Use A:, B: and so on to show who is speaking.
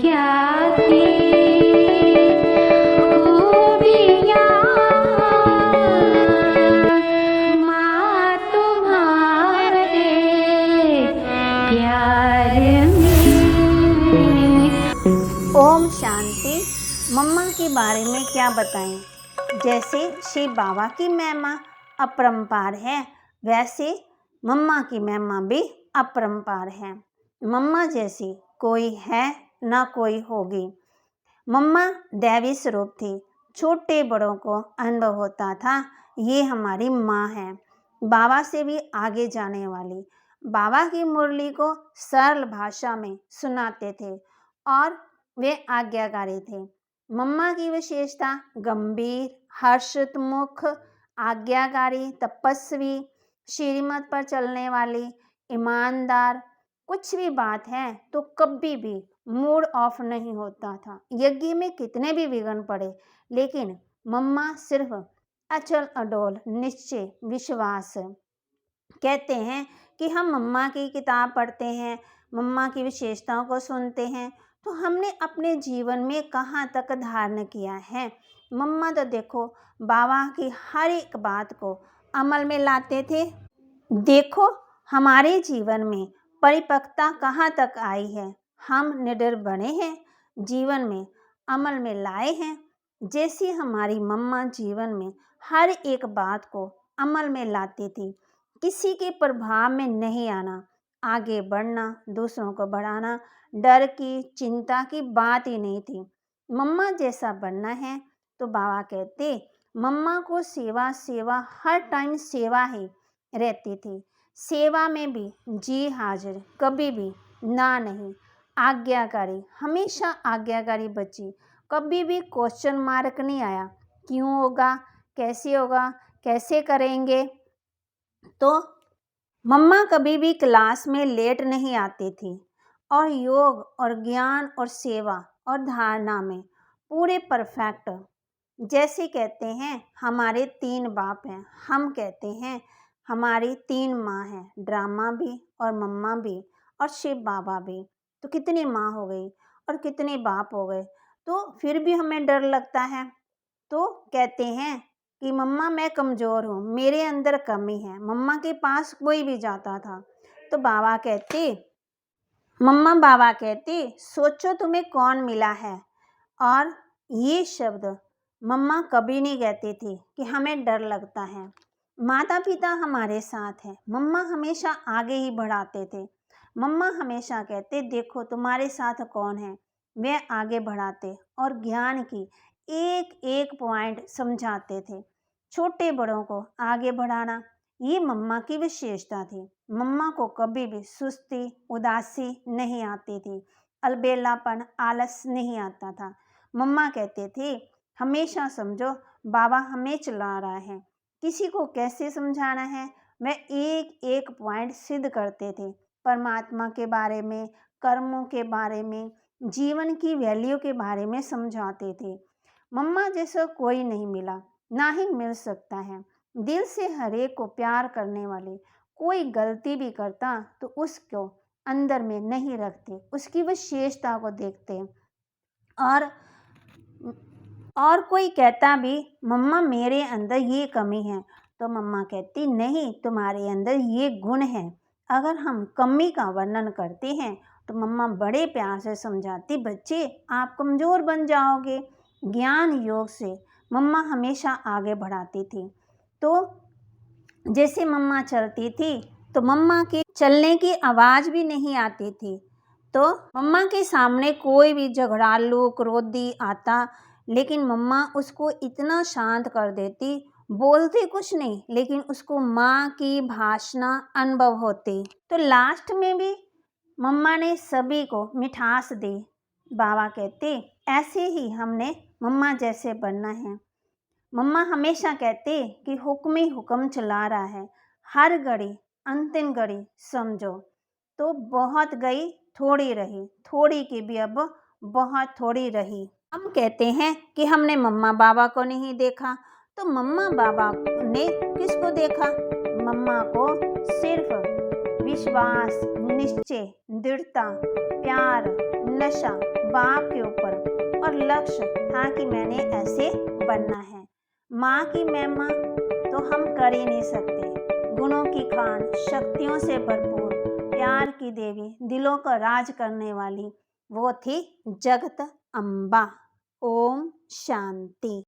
A: क्या थी खूबियाँ माँ तुम्हारे प्यार में।
B: ओम शांति। मम्मा के बारे में क्या बताएं। जैसे शिव बाबा की महिमा अपरंपार है, वैसे मम्मा की महिमा भी अपरंपार है। मम्मा जैसी कोई है ना कोई होगी। मम्मा दैवी स्वरूप थी। छोटे बड़ों को अनुभव होता था ये हमारी माँ है, बाबा से भी आगे जाने वाली। बाबा की मुरली को सरल भाषा में सुनाते थे और वे आज्ञाकारी थे। मम्मा की विशेषता गंभीर, हर्षोन्मुख, आज्ञाकारी, तपस्वी, श्रीमत पर चलने वाली, ईमानदार। कुछ भी बात है तो कभी भी मूड ऑफ नहीं होता था। यज्ञ में कितने भी विघ्न पड़े, लेकिन मम्मा सिर्फ अचल अडोल निश्चय विश्वास। कहते हैं कि हम मम्मा की किताब पढ़ते हैं, मम्मा की विशेषताओं को सुनते हैं, तो हमने अपने जीवन में कहाँ तक धारण किया है। मम्मा तो देखो बाबा की हर एक बात को अमल में लाते थे। देखो हमारे जीवन में परिपक्वता कहाँ तक आई है। हम निडर बने हैं, जीवन में अमल में लाए हैं। जैसी हमारी मम्मा जीवन में हर एक बात को अमल में लाती थी, किसी के प्रभाव में नहीं आना, आगे बढ़ना, दूसरों को बढ़ाना, डर की चिंता की बात ही नहीं थी। मम्मा जैसा बनना है तो बाबा कहते मम्मा को सेवा सेवा, हर टाइम सेवा ही रहती थी। सेवा में भी जी हाजिर, कभी भी ना नहीं। आज्ञाकारी, हमेशा आज्ञाकारी बची, कभी भी क्वेश्चन मार्क नहीं आया, क्यों होगा, कैसे करेंगे। तो मम्मा कभी भी क्लास में लेट नहीं आती थी और योग और ज्ञान और सेवा और धारणा में पूरे परफेक्ट। जैसे कहते हैं हमारे 3 बाप हैं, हम कहते हैं हमारी 3 माँ हैं, ड्रामा भी और मम्मा भी और शिव बाबा भी। तो कितनी माँ हो गई और कितने बाप हो गए, तो फिर भी हमें डर लगता है। तो कहते हैं कि मम्मा मैं कमज़ोर हूँ, मेरे अंदर कमी है। मम्मा के पास कोई भी जाता था तो बाबा कहते सोचो तुम्हें कौन मिला है। और ये शब्द मम्मा कभी नहीं कहती थी कि हमें डर लगता है। माता पिता हमारे साथ हैं, मम्मा हमेशा आगे ही बढ़ाते थे। मम्मा हमेशा कहते देखो तुम्हारे साथ कौन है, वे आगे बढ़ाते और ज्ञान की एक एक पॉइंट समझाते थे। छोटे बड़ों को आगे बढ़ाना ये मम्मा की विशेषता थी। मम्मा को कभी भी सुस्ती उदासी नहीं आती थी, अलबेलापन आलस नहीं आता था। मम्मा कहते थे हमेशा समझो बाबा हमें चला रहा है, किसी को कैसे समझाना है वह एक एक पॉइंट सिद्ध करते थे। परमात्मा के बारे में, कर्मों के बारे में, जीवन की वैल्यू के बारे में समझाते थे। मम्मा जैसा कोई नहीं मिला, ना ही मिल सकता है। दिल से हर एक को प्यार करने वाले, कोई गलती भी करता तो उसको अंदर में नहीं रखते, उसकी विशेषता को देखते। और कोई कहता भी मम्मा मेरे अंदर ये कमी है, तो मम्मा कहती नहीं तुम्हारे अंदर ये गुण है। अगर हम कमी का वर्णन करते हैं तो मम्मा बड़े प्यार से समझाती बच्चे आप कमज़ोर बन जाओगे। ज्ञान योग से मम्मा हमेशा आगे बढ़ाती थी। तो जैसे मम्मा चलती थी तो मम्मा के चलने की आवाज़ भी नहीं आती थी। तो मम्मा के सामने कोई भी झगड़ालू क्रोधी आता, लेकिन मम्मा उसको इतना शांत कर देती, बोलती कुछ नहीं लेकिन उसको माँ की भाषा अनुभव होती। तो लास्ट में भी मम्मा ने सभी को मिठास दी। बाबा कहते ऐसे ही हमने मम्मा जैसे बनना है। मम्मा हमेशा कहते कि हुक्म ही हुक्म चला रहा है, हर घड़ी अंतिम घड़ी समझो। तो बहुत गई थोड़ी रही, थोड़ी की भी अब बहुत थोड़ी रही। हम कहते हैं कि हमने मम्मा बाबा को नहीं देखा, तो मम्मा बाबा ने किसको देखा। मम्मा को सिर्फ विश्वास, निश्चय, दृढ़ता, प्यार, नशा, बाप के ऊपर और लक्ष्य था कि मैंने ऐसे बनना है। माँ की महिमा तो हम कर ही नहीं सकते। गुणों की खान, शक्तियों से भरपूर, प्यार की देवी, दिलों का राज करने वाली, वो थी जगत अम्बा। ओम शांति।